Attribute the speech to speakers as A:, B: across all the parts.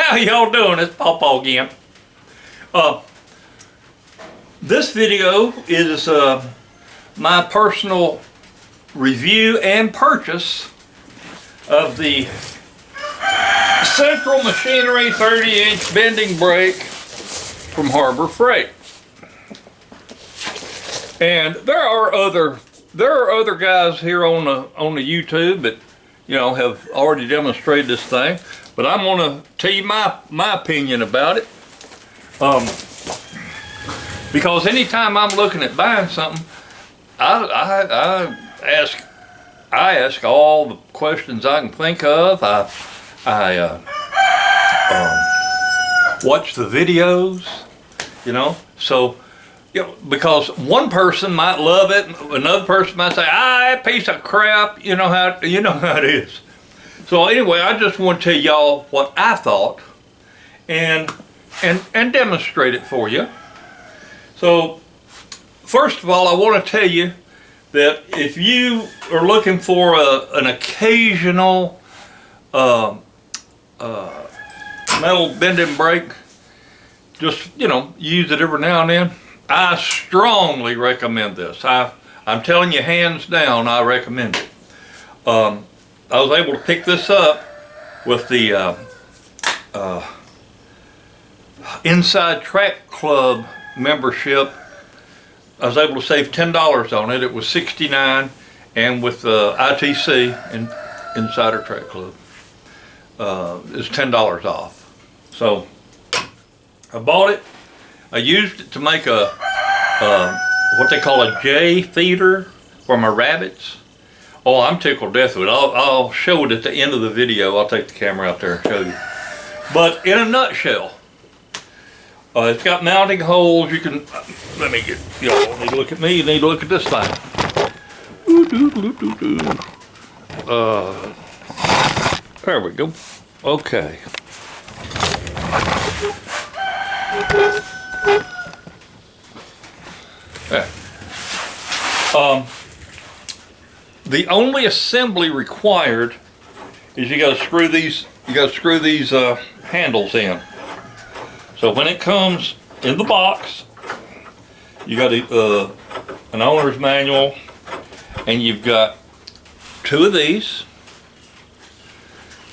A: How y'all doing? It's PawPaw again. This video is my personal review and purchase of the Central Machinery 30-inch bending brake from Harbor Freight. And there are other guys here on the YouTube that have already demonstrated this thing, but I'm going to tell you my opinion about it. Because anytime I'm looking at buying something, I ask all the questions I can think of. I watch the videos, so. Because one person might love it, another person might say, that piece of crap, you know how it is. So anyway, I just want to tell y'all what I thought and demonstrate it for you. So first of all, I want to tell you that if you are looking for an occasional metal bending brake, just use it every now and then, I strongly recommend this. I'm telling you hands down, I recommend it. I was able to pick this up with the Inside Track Club membership. I was able to save $10 on it. It was $69, and with ITC and Insider Track Club, it's $10 off. So I bought it. I used it to make what they call a J feeder for my rabbits. Oh, I'm tickled death with it. I'll show it at the end of the video. I'll take the camera out there and show you. But in a nutshell, it's got mounting holes. You can, let me get, y'all need to look at me, you need to look at this thing. There we go. Okay. The only assembly required is you got to screw these. Handles in. So when it comes in the box, you got an owner's manual, and you've got two of these.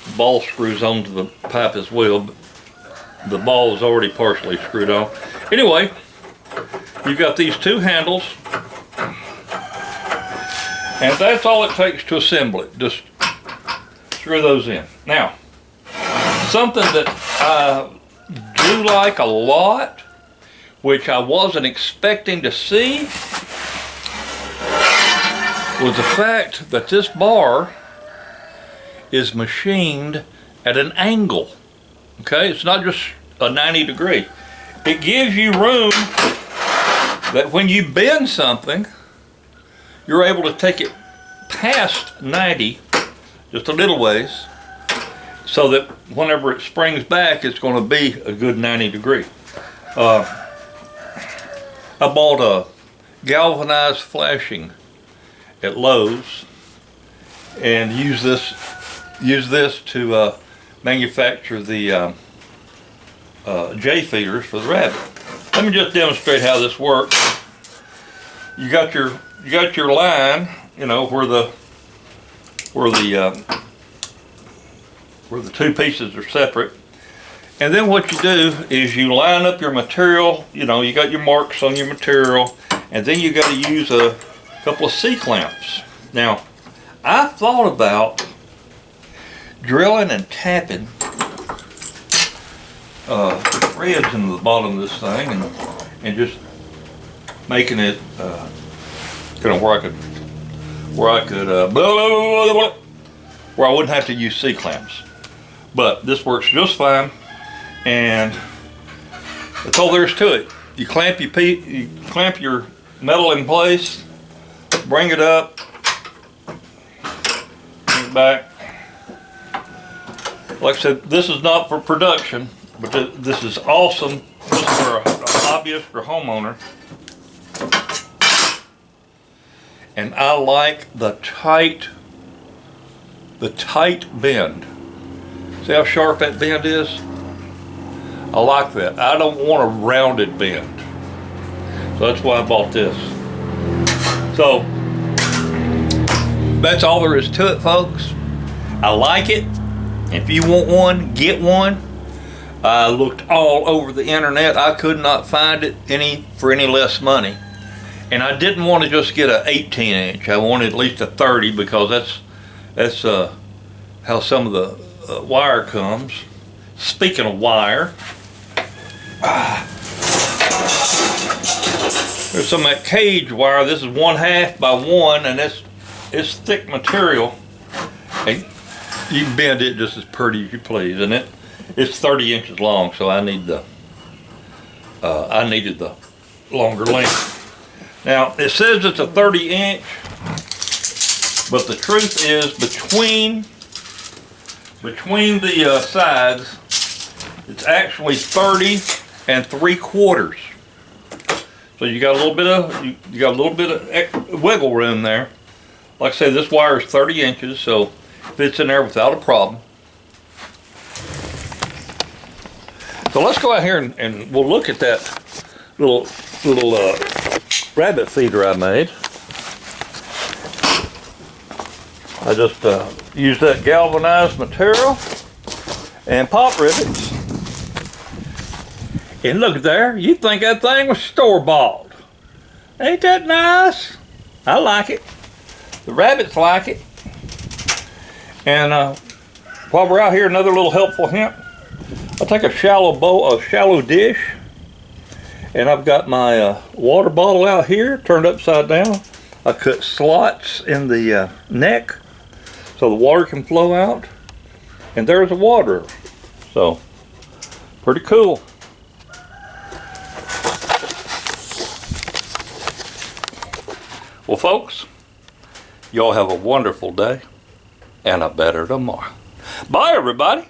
A: The ball screws onto the pipe as well, but the ball is already partially screwed on. Anyway, you've got these two handles, and that's all it takes to assemble it. Just screw those in. Now, something that I do like a lot, which I wasn't expecting to see, was the fact that this bar is machined at an angle. Okay, it's not just a 90 degree. It gives you room that when you bend something, you're able to take it past 90, just a little ways, so that whenever it springs back, it's going to be a good 90 degree. I bought a galvanized flashing at Lowe's and use this to manufacture the J feeders for the rabbit. Let me just demonstrate how this works. You got your line, where the two pieces are separate, and then what you do is you line up your material. You got your marks on your material, and then you got to use a couple of C-clamps. Now, I thought about drilling and tapping threads into the bottom of this thing and just making it where I wouldn't have to use C-clamps. But this works just fine, and that's all there is to it. You clamp your metal in place, bring it up, bring it back. Like I said, this is not for production, but this is awesome. This is for a hobbyist or homeowner. And I like the tight bend. See how sharp that bend is? I like that. I don't want a rounded bend. So that's why I bought this. So that's all there is to it, folks. I like it. If you want one, get one. I looked all over the internet. I could not find it for any less money. And I didn't want to just get an 18 inch. I wanted at least a 30 because that's how some of the wire comes. Speaking of wire, there's some of that cage wire. This is 1/2 by 1, and it's thick material. And you can bend it just as pretty as you please, and it's 30 inches long, so I needed the longer length. Now it says it's a 30 inch, but the truth is between the sides, it's actually 30 3/4. So you got a little bit of wiggle room there. Like I say, this wire is 30 inches, so it fits in there without a problem. So let's go out here and we'll look at that little rabbit feeder I made. I just used that galvanized material and pop rivets. And look there, you think that thing was store-bought. Ain't that nice? I like it. The rabbits like it. And while we're out here, another little helpful hint. I'll take a shallow dish, and I've got my water bottle out here turned upside down. I cut slots in the neck so the water can flow out, and there's the water. So pretty cool. Well, folks, y'all have a wonderful day and a better tomorrow. Bye, everybody.